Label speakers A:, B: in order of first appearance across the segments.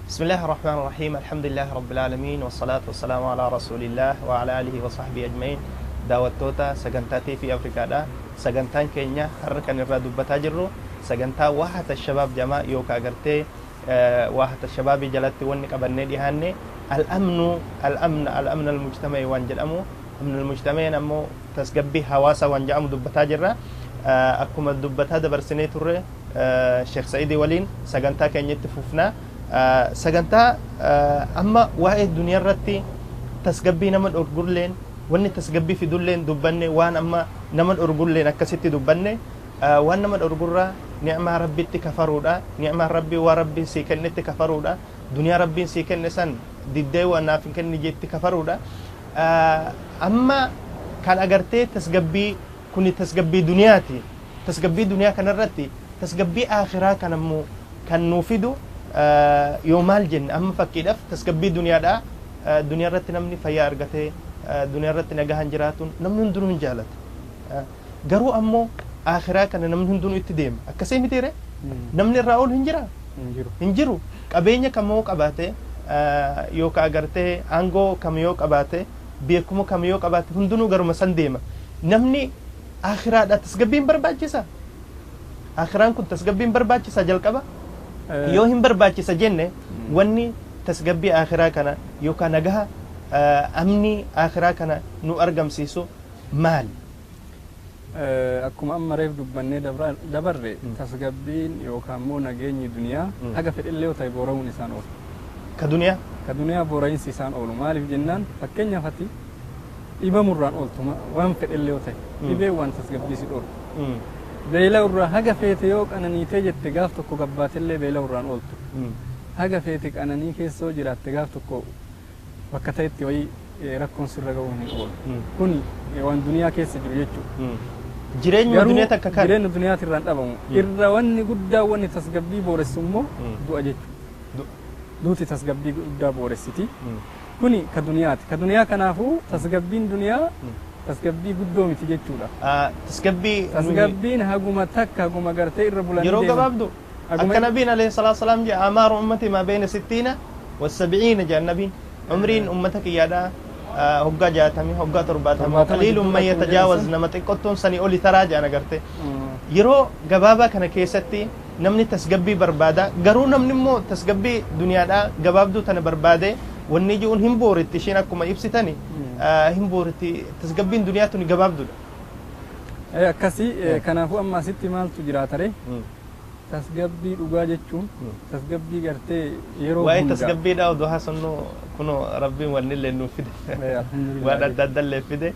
A: بسم الله الرحمن الرحيم الحمد لله رب العالمين والصلاة والسلام على رسول الله وعلى آله وصحبه أجمعين دعوتوتا سجنتاتي في أفريقيا دا سجنتان كينيا حركة نرادو بتاجرو سجنتا واحد الشباب جماعة يوكا قرتي واحد الشباب جلتي ونك أبني دهاني الأمن المجتمعي وانجل أمو أمن المجتمعين أمو تسقبي حواسا وانجل أمو دبتاجرة أكم الدبتها دبرسني توري شيخ سعيد ولين سجنتا كينيا تفوفنا سجنتا أما واحد دنيا رتي تسقبي نمد أرجلين واني تسقبي في دولين دبني وان أما نمد أرجلين أكسيتي دبني وان نمد أرجلرا نعمة ربي تكفرودا نعمة ربي وربي سيكن تكفرودا دنيا ربي سيكن نسان ديدي وانا فيكن نجيت تكفرودا أما كان أجرتي تسقبي كوني تسقبي دنياتي تسقبي دنيا كان رتي تسقبي آخرة كان مو كان نوفيدو يوم الجن أما فكيدف تسقبي دنيا دا دنيا رت نمني فيا أرجته دنيا رت نجاهن جراتون نمن دون جالت جرو أمو آخرة كان نمن دون اتديم أكسي متيره نمني راول هنجرو أبيني كمو كباته يوكا أجرته أنغو كميو كباته بيكمو كميو كباته هندونو جرو مسنديم نمني آخرة دا تسقبين برباجسا آخرة كنت تسقبين برباجسا جل كبا yoo hin barbaachisa jenne wanni tasgabbii akhiraa kana yookaan nagaha amni akhiraa kana nu argamsiisu maal
B: akkuma amma reef dubbannee dabarre tasgabbiin yookaan immoo nageenyi duniyaa haga fedhillee ta'e boora'uun isaan oolu ka duniyaa boora'insi isaan oolu maaliif jennaan fakkeenyaaf ati dhibamurraan ooltuma waan fedhillee ta'e dhibee waan tasgabbii si dhoolu beela urraa haga feete yoo qananiitee jette gaaf tokko gabbaatellee beela urraan ooltu haga feete qananii keessoo jiraatte gaaf tokko bakka ta'etti wayii rakkoon sirra ga'uu hin oolu kuni waan duniyaa keessa jiru jechuudha
A: jireenya duniyaa takka kan
B: jireenya duniyaati irraan dhabamu irra wanni guddaa wanni tasgabbii booressu immoo du'a jechuudha duuti tasgabbii guddaa booressiti kuni ka duniyaa kanaafuu tasgabbiin duniyaa tasgabbii guddoo miti jechuudha tasgabbiin haguma takka haguma gartee irra bulanii
A: yeroo gabaabdu akka nabiin alayhi salaatu salaam jedha amaaru ummati maa bayna 60 wa 70 jedha nabiin umriin ummata kiyyaadha hoggaa 60 hoggaa 70 qaliilun man yatajaawaz nama xiqqottoon sanii oli taraa jedhan agarte yeroo gabaabaa kana keessatti namni tasgabbii barbaada garuu namni immoo tasgabbii duniyaadha gabaabduu tana barbaade wanni ji'uun hin booritti ishiin akkuma ibsitani hin booritti tasgabbiin duniyaa tuni gabaabduudha
B: akkasii kanaafuu amma asitti maaltu jiraatare tasgabbii dhugaa jechuun tasgabbii gartee yeroo
A: waa'ee tasgabbiidha odoo haasofnu kunoo rabbiin wanni illee nuuf fide waan adda adda illee fide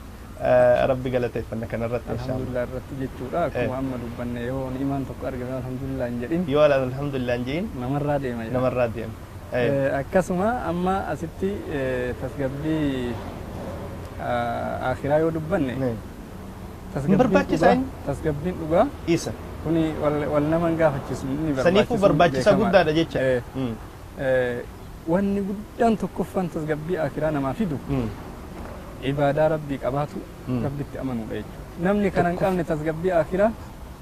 A: rabbi galateeffanna kanarratti
B: alhamdulillah irratti jechuudha akkuma amma dubbanne yoo ni'imaan tokko argame alhamdulillah hin jedhin
A: yoo alhamdulillah hin jedhin
B: namarraa deema akkasuma amma asitti tasgabbii akhiraa yoo dubbanne tasgabbiin dhugaa
A: isa
B: kuni wal naman gaafachiisu
A: saniifuu barbaachisa guddaadha jecha
B: wanni guddaan tokkoffaan tasgabbii akhiraa namaa fidu ibaadaa rabbii qabaatu rabbitti amanuudha jechuudha namni kana hin qabne tasgabbii akhiraa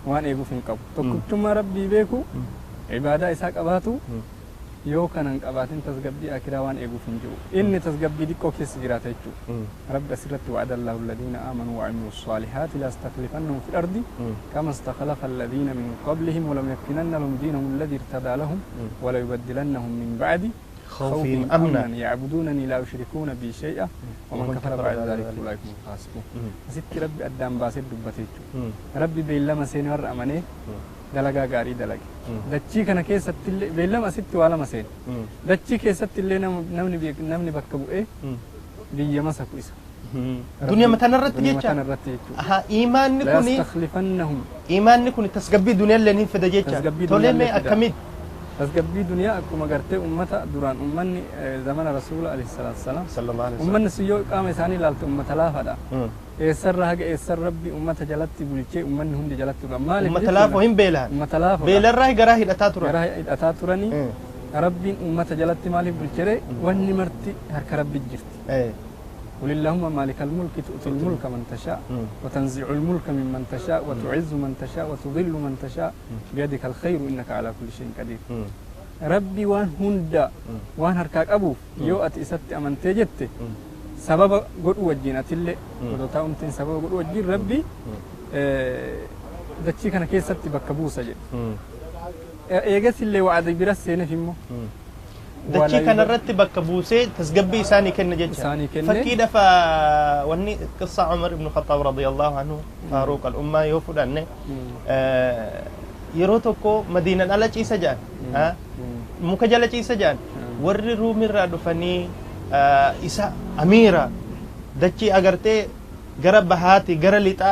B: waan eeguuf hin qabu tokkichummaa rabbii beeku ibaadaa isaa qabaatu yoo kana hin qabaatin tasgabbii akhiraa waan eeguuf hin jiru inni tasgabbii diqqoo keessa jiraata jechuudha rabbi asirratti wa'ada allahu alladhiina aamanuu wa amiluu saalihaati lastakhlifannahum fi ardi kama istakhlafa alladhiina min qablihim walam yakfinanna lahum diinahum alladhi irtadaa lahum wala yubaddilannahum min ba'di خوفهم أمنا يعبدونني لا يشركون بي شيئا ومن كفر بعد ذلك أولئك هم الفاسقون ست ربي أدام باسد دبتيجو ربي بيلما سين ور أمانه دلقا غاري دلقي دچي كان كيست بيلما ست والا مسين دچي كيست اللي نمني بكبو إيه بيما سكويس
A: دنيا متنرت جيتشا ها إيمان نكوني إيمان نكوني تسقبي دنيا اللي نفد جيتشا تولي مي أكمل
B: tasgabbii duniyaa akkuma gartee ummata duraan ummanni zamana rasuula alayhi salaatu salaam
A: sallallahu alaihi
B: ummanni sun yoo qaama isaanii ilaalte ummata laafadha eessarra haga eessar rabbi ummata jalatti bulchee ummanni hundi jalatti dhuga maaliif
A: ummata laafoo hin beelaan
B: ummata laafoo
A: beelarraa garaa hidhataa
B: turanii rabbiin ummata jalatti maaliif bulchere wanni marti harka rabbi jirti قل اللهم مالك الملك تؤتي الملك من تشاء وتنزع الملك ممن تشاء وتعز من تشاء وتضل من تشاء بيدك الخير إنك على كل شيء قدير ربي وان هندا وان هركاك أبو يو أتي إساتي أمانتي جتي سبب قد وجين أتلي ودوتا أمتين سبب قد وجين ربي دتشي كان كيساتي بكبوسة جد إيجاس اللي وعد برس هنا فيمو
A: دتشي كان الرتب بكبوسة تسقبي ساني كنا جد فكيدا وني قصة عمر بن الخطاب رضي الله عنه فاروق الأمة يوفد عنه يروتوكو مدينة على شيء سجان مكجلة شيء سجان ور رومي رادو فني إسا أميرة دتشي أغرتي غرب بهاتي غرليتا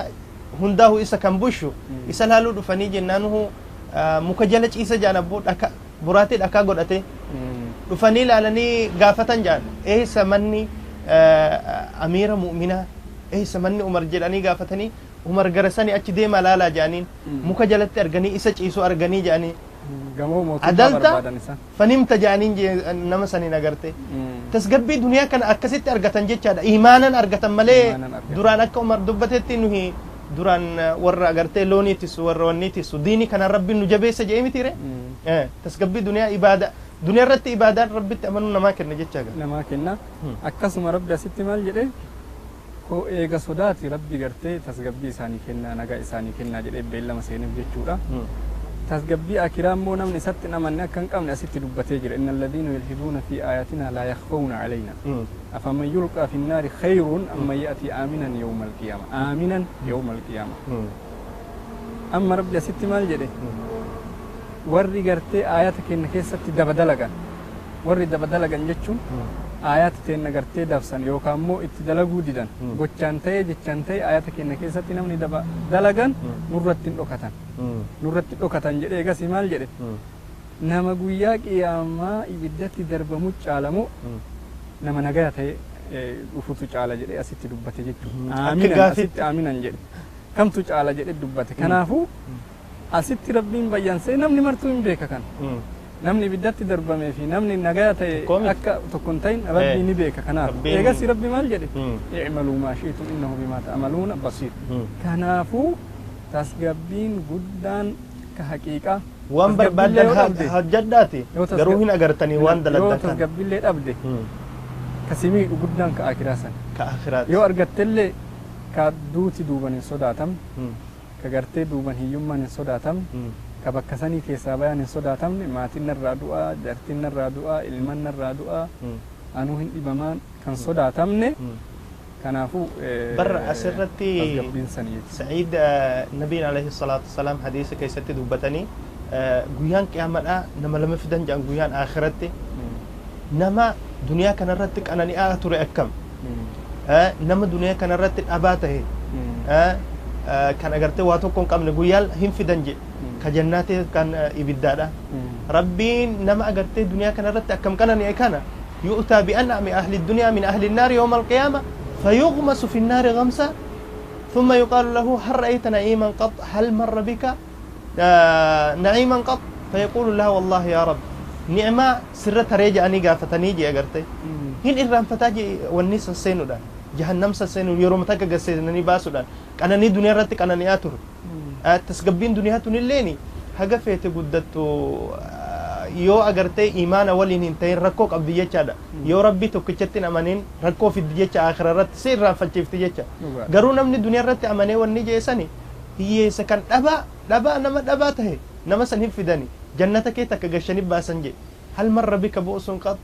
A: هنداه إسا كمبوشو إسا لالو دفني جنانه مكجلة شيء سجان أبو براتي أكا قدأتي دفني لالني غافتن جان إيه سمني أميرة مؤمنة إيه سمني عمر جلاني غافتني عمر غرساني أچ ديما لالا جانين مكجلة أرغني إسا إيسو أرغني جاني عدلتا فنمت جانين نمساني نغرتي تسقبي دنيا كان أكسيت أرغتن جيتشادا إيمانا أرغتن ملي دوران أكا عمر دبتتي نهي دوران ورّا أغرتي لوني تسو ورّا وني تسو ديني كان ربي نجبه سجيمي تيري تسقبي دنيا إبادة دنيا رتي إبادة ربي تأمنون نماكن نجيتشادا
B: نماكن أكسم ربي أسيتي مال جدي هو إيجا صداتي ربي غرتي تسقبي إساني كنا نغا إساني كنا جدي بيلا مسينم جيتشورا تسقبي أكرام مو نمني ستنا من كان قمنا ستي دبتي إن الذين يلحدون في آياتنا لا يخفون علينا أفمن يلقى في النار خير أم يأتي آمنا يوم القيامة آمنا يوم القيامة أما ربي ستي مال جدي ورّي غرتي آياتك إنك ستي دبدلغا ورّي دبدلغا جتشون آيات تين غرتي دفسن يوكام مو اتدلغو ديدن غوچانتي جچانتي آياتك إنك ستي نمني دبدلغا نورتين dhokatan jedhee egaa si maal jedhe nama guyyaa qiyaamaa ibiddatti darbamu caalamu nama nagaa ta'e dhufutu caala jedhee asitti dubbate jechuudha. Asitti aaminan jedhe kamtu caala jedhee dubbate. Kanaafuu asitti rabbiin bayyansee namni martuu hin beeka kan. Namni ibiddatti darbamee fi namni nagaa ta'e akka tokko hin ta'in rabbii ni beeka. Kanaaf egaa si rabbi maal jedhe i'maluu maa shi'tum innahu bimaa ta'maluuna basiir. Kanaafuu tasgabbiin guddaan ka haqiiqaa
A: waan barbaadan hojjedhaati garuu hin agartanii waan dalagdan
B: yoo tasgabbiillee dhabde kasimii guddaan ka akiraasan yoo argattellee ka duuti duuban hin sodaatam ka gartee duuban hiyyummaan hin sodaatam ka bakka sanii keessaa bayaan hin sodaatamne maatiin narraa du'aa jartiin narraa du'aa ilman narraa du'aa anuu hin dhibamaan kan sodaatamne كنافو
A: برا أسرتي سعيد النبي عليه الصلاة والسلام حديث كي ستدو بتني جويان كأمل نما لما في دنجان جويان آخرتي نما دنيا كان رتك أنا نأتور أكم نما دنيا كان رتك أباته كان أجرت واتوكم كم نجويال هم في دنج كجنات كان إبدادا ربي نما أجرت دنيا كان رتك أكم كان نأكنا يؤتى بأنعم أهل الدنيا من أهل النار يوم القيامة فيغمس في النار غمسة ثم يقال له هل رأيت نعيما قط هل مر بك نعيما قط فيقول له والله يا رب نعمة سرة ريجا أني قافتني جي أقرتي هن إرام فتاجي والنيس السينو دان جهنم السينو يروم تاكا قسينني باسو دان أنا ني دنيا رتك أنا نياتور تسقبين دنيا تنليني حقا فيتي قدتو yoo agartee imaana waliin hin ta'in rakkoo qabdi jechaadha yoo rabbi tokkichatti amanin rakkoo fiddi jecha akhira irratti si irraanfachiifti jecha garuu namni duniyaa irratti amanee wanni jeesani hiyyeessa kan dhabaa nama dhabaa tahe nama san hin fidani jannata kee takka gashanii baasan je hal marra bika bu'usun qab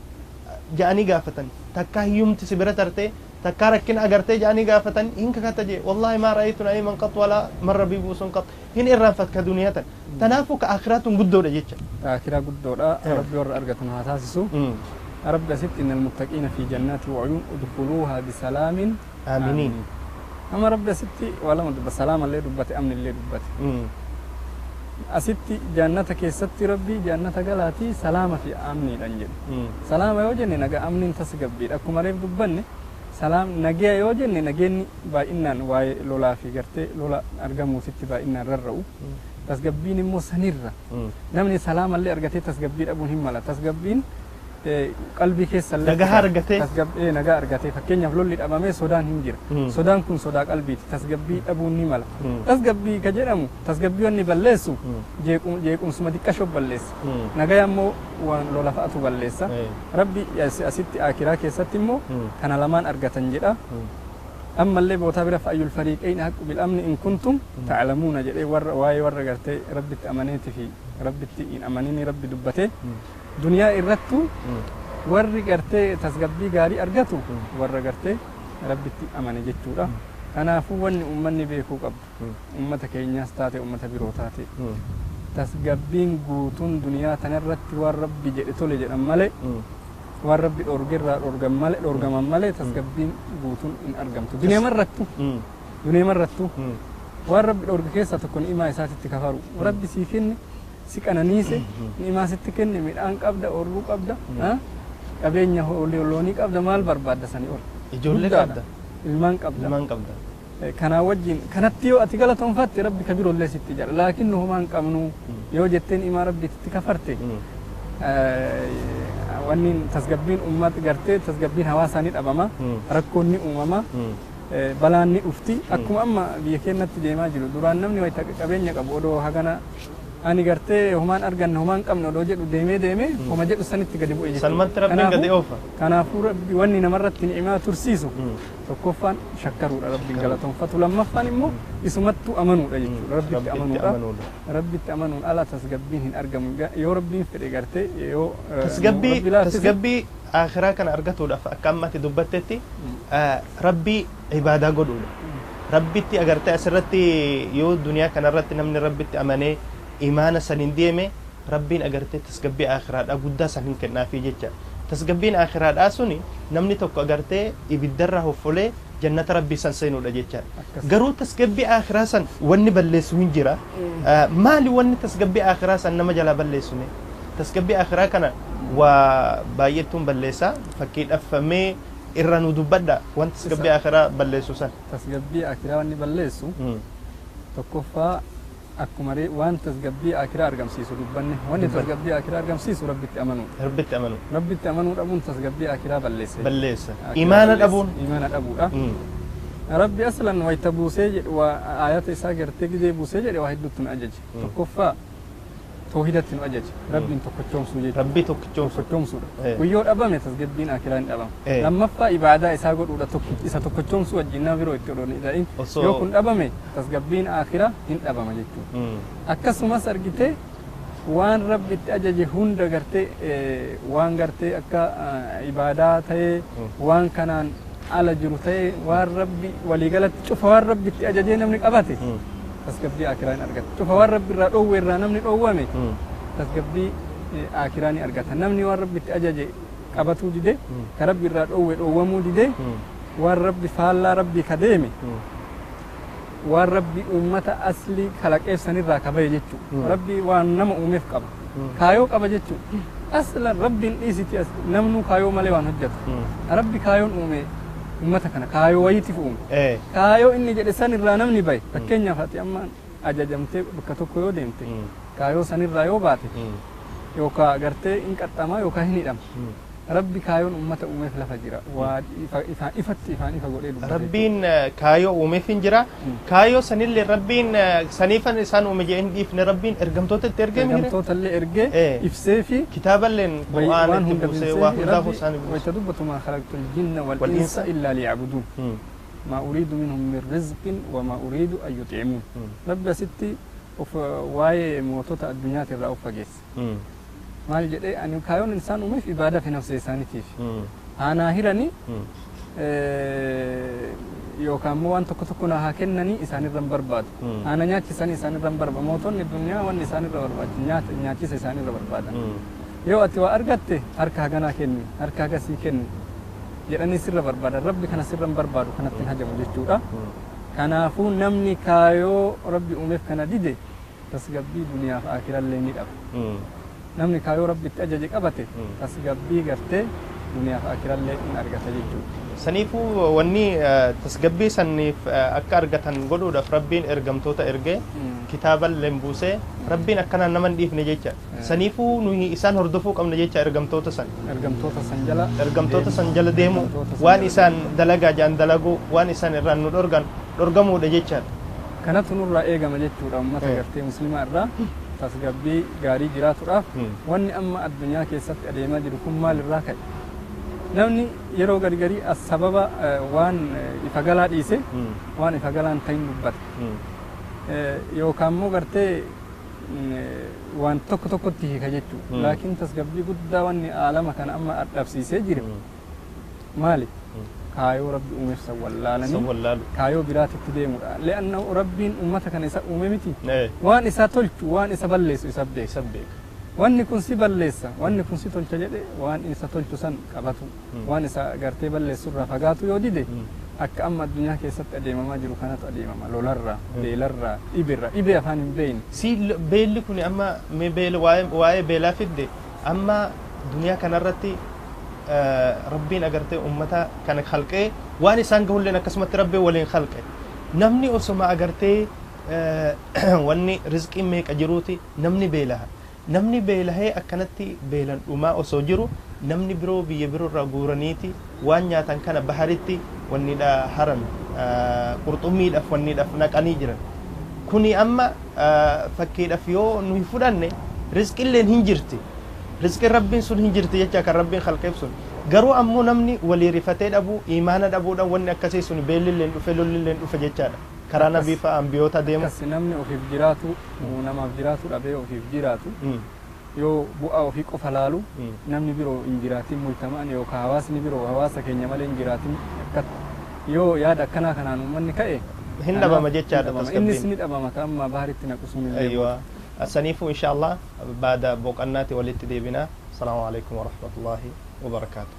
A: ja'anii gaafatan takka hiyyumti si bira tartee takka rakkina agartee ja'anii gaafatan hin kakata je wallahi maa ra'aytu na'iman qat wala marra bi bu'usun qat hin irraanfatka duniyatan تنافق آخرات قدودة جيتشا
B: آخرة قدودة ربي ور أرجعتنا هاتاسسو رب ست إن المتقين في جنات وعيون ادخلوها بسلام
A: آمنين
B: أما رب ستي ولا مد بسلام اللي ربتي أمن اللي ربتي أستي جنتك ستي ربي جنة قلاتي سلامة في أمني الأنجل سلامة يوجني نجا أمن تسقبير أكو مريب دبني سلام نجيا يوجني نجيني بإنن واي لولا في قرتي لولا أرجمو ستي بإنن ررّو تسقبين مو سنيرة نمني سلام اللي أرجعتي تسقبين أبو هم لا تسقبين qalbii keessa
A: nagaa argatee
B: nagaa argatee fakkeenyaaf lolli dhabamee sodaan hin jira sodaan kun sodaa qalbiiti tasgabbii dhabuun ni mala tasgabbii ka jedhamu tasgabbii wanni balleessu jeequmsuma xiqqashoo balleessa nagaa ammoo waan lola fa'atu balleessa rabbi asitti akiraa keessatti immoo kana lamaan argatan jedha أما اللي بوتابرة فأي الفريقين حق بالأمن إن كنتم تعلمون جدي واي ورقرتي ربي تأمنيتي في ربي إن أمنيني ربي دبته دنيا إرتو ورقرتي تسقبي غاري أرجتو ورقرتي ربي تأمني جتورا أنا فوّن أمني بيكو قبل أمتك إنياس تاتي أمت بيروتاتي تسقبين قوتون دنيا تنرتي وربي جئتو لجئ أمالي waan rabbi dhorgaman malee tasgabbiin guutuun hin argamtu dunia marrattu waan rabbi dhorge keessaa tokko ni'imaa isaatitti kafaru rabbi sii kenne si qananiise ni'imaa sitti kenne midhaan qabda oorruu qabda qabeenya loonii qabda maal barbaadda sanii ol
A: ijoollee qabda
B: ilmaan qabda kanaa wajjin kanatti yoo ati galatoonfatte rabbi kabirollee sitti jedha laakiin nu homaan qabnu yoo jetteen ni'imaa rabbiitti kafarte wannin tasgabbiin ummat gartee tasgabbiin hawaasaanii dhabama rakkoonni uumama balaanni dhufti akkuma amma biyya keenyatti deemaa jiru duraan namni wayita qabeenya qabu odoo hagana ani gartee homaan arganne homaan qabne odoo jedhu deemee homa jedhu sanitti gadi bu'e jechuudha
A: salmatti rabbiin gadi oofa
B: kanaafuu rabbi wanni namarratti ni'imaa tursiisu tokkoffaan shakkaruudha rabbiin galatoonfatu lammaffaan immoo isumattu amanuudha jechuudha rabbitti amanuun ala tasgabbiin hin argamu yoo rabbiin fedhe gartee yoo
A: tasgabbii akhiraa kana argatuudhaaf akka ammatti dubbattetti rabbii ibaadaa godhuudha rabbitti agartee asirratti yoo duniyaa kanarratti namni rabbitti amanee imaana sanin deeme rabbiin agartee tasgabbii akhiraadhaa guddaa sanin kennaafi jecha tasgabbiin akhiraadhaa suni namni tokko agartee ibiddarraa hoffolee jannata rabbii san seenuudha jecha garuu tasgabbii akhiraa san wanni balleessu hin jira maali wanni tasgabbii akhiraa san nama jalaa balleessune tasgabbii akhiraa kana waa baay'eetuun balleessa fakkiidhaaf mee irra nu dubbadha wanti tasgabbii akhiraa balleessu san
B: tasgabbii akhiraa wanni balleessu tokkoffaa akkuma waan tasgabbii akiraa argamsiisu dubbanne wanni tasgabbii akiraa argamsiisu rabbitti amanuu dhabuun tasgabbii akiraa balleessa
A: imaana
B: dhabuudha rabbi aslan wayta buusee jedhu waa ayata isaa gartee gidee buusee jedhe waa hedduutti nu ajaje tokkoffaa toohidatti nu ajaje rabbiin tokkochoomsuu jechuudha
A: rabbii tokkochoomsuudha
B: guyyoo dhabame tasgabbiin akiraa hin dhabamu lammaffaa ibaadaa isaa godhuudha isa tokkochoomsuu wajjin biroo itti odoo hin yoo kun dhabame tasgabbiin akiraa hin dhabama jechuudha akkasumas argitee waan rabbi itti ajaje hunda gartee waan gartee akka ibaadaa ta'ee waan kanaan ala jiru ta'ee waan rabbi waliigalatti cufa waan rabbi itti ajajee namni qabate tasgabbii akiraan argata cufa waan rabbi irraa dhoowwe irraa namni dhoowwame tasgabbii akiraan argata namni waan rabbi itti ajaje qabatuu dide ka rabbi irraa dhoowwe dhoowwamuu dide waan rabbi faallaa rabbi ka deeme waan rabbi ummata aslii kalaqeef sanirraa kabaye jechuu rabbi waan nama uumeef qaba kaayoo qaba jechuu aslan rabbiin dhiisiti namnuu kaayoo malee waan hojjetu rabbi kaayoon uume ummata kana kaayoo wayitiif uume kaayoo inni jedhe sanirraa namni baye fakkeenyaaf ati amma ajajamtee bakka tokko yoo deemte kaayoo sanirraa yoo baate yookaan gartee hin qaxxamaa yookaan hin hidhama rabbi kaayoon ummata uumeef lafa jira waa ifatti ifaan ifa godhee dubbate
A: rabbiin kaayoo uumeef hin jira kaayoo sanillee rabbiin saniifan isaan uume jee hin dhiifne rabbiin ergamtoota itti ergee
B: ergamtootaallee ergee ibsee fi
A: kitaaballeen qur'aan itti buusee waa hundaaf isaan
B: wayta dubbatu maa khalaqtul jinna wal insa illaa liya'buduun ما أريد منهم من رزق وما أريد أن يطعمون رب ستي واي موتوت الدنيا ترى أوفجس maal jedhee ani kaayoon insaan uumeef ibaadaa fi nafsa isaaniitiif aanaa hiranii yookaan immoo waan tokko tokko naa kennanii isaanirran barbaadu aana nyaachisanii isaanirran barbaadu mootonni duniyaa wanni isaanirra barbaadu nyaachisa isaanirra barbaadan yoo ati waa argatte harka haganaa kenni harka hagasii kenni jedhanii sirra barbaadan rabbi kana sirran barbaadu kanatti hin hajamu jechuudha kanaafuu namni kaayoo rabbi uumeef kana dide tasgabbii duniyaa fi akirallee ni dhaba namni kaayoo rabbitti ajaje qabate tasgabbii gartee دنيا فأكرا اللي إن أرقت جيجو
A: سنيفو وني تسقبي سنيف أكارقتن قدو دف ربين إرقمتوتا إرقى كتابا لنبوسي ربين أكنا نمن ديف نجيجا سنيفو نوهي إسان هردفو قم نجيجا إرقمتوتا سن إرقمتوتا سنجل ديمو وان إسان دلقا جان دلقو وان إسان إرانو درقمو دجيجا
B: كانت نور إيغا مجيجو رمى تغرتي مسلمة الرا تسقبي غاري جراتو راف واني أما الدنيا كيست أديما جركم مال الراكي namni yeroo gargari sababa waan ifagala dhiise waan ifagalaan ta'in dubbata yookaan immoo gartee waan tokko tokkotti hiika jechuudha laakiin tasgabbii guddaa wanni aalama kana amma adhabsiisee jire maali kaayoo rabbi uumeef sawwallaalanii kaayoo biraatitti deemudha le'anna rabbiin ummata kana isa uume miti waan isa tolchu waan isa balleessu isa beeka wanni kun si balleessa wanni kun si tolcha jedhe waan isa tolchu san qabatu waan isa gartee balleessu irraa fagaatu yoo dide akka amma addunyaa keessatti adeemamaa jiru kanatu adeemama lolarraa beelarraa dhibee afaan hin beeyne
A: si beelli kun amma mee beela waa'ee beelaa fidde amma duniyaa kanarratti rabbiin agartee ummata kana khalqee waan isaan gahulleen akkasumatti rabbii waliin khalqe namni osoma agartee wanni rizqiin meeqa jiruuti namni beelaha namni beelahee akkanatti beelan dhumaa osoo jiru namni biroo biyya biroo irraa guuraniiti waan nyaatan kana baharitti wannidha haran qurxummiidhaaf wannidhaaf naqanii jiran kuni amma fakkiidhaaf yoo nuyi fudhanne rizqilleen hin jirti rizqin rabbiin sun hin jirti jecha kan rabbiin khalqeef sun garuu ammoo namni walii rifatee dhabuu imaana dhabuudhaan wanni akkasii sun beellilleen dhufe lollilleen dhufe jechaadha karaa nabii fa'a ambiyoota deemu
B: akkas namni ofiif jiraatu namaaf jiraatu dhabee ofiif jiraatu yoo bu'aa ofii qofa laalu namni biroo hin jiraatin multamaan yookaan hawaasni biroo hawaasa keenya malee hin jiraatin yoo yaada akkanaa kanaan uummanni ka'e
A: hin dhabama jechaadha tasgabbiin
B: innis ni dhabama amma baharitti naqusuun illee
A: aywa asaniifu insha Allah baada boqannaati walitti deebina assalamu alaykum wa rahmatullahi wa barakatuh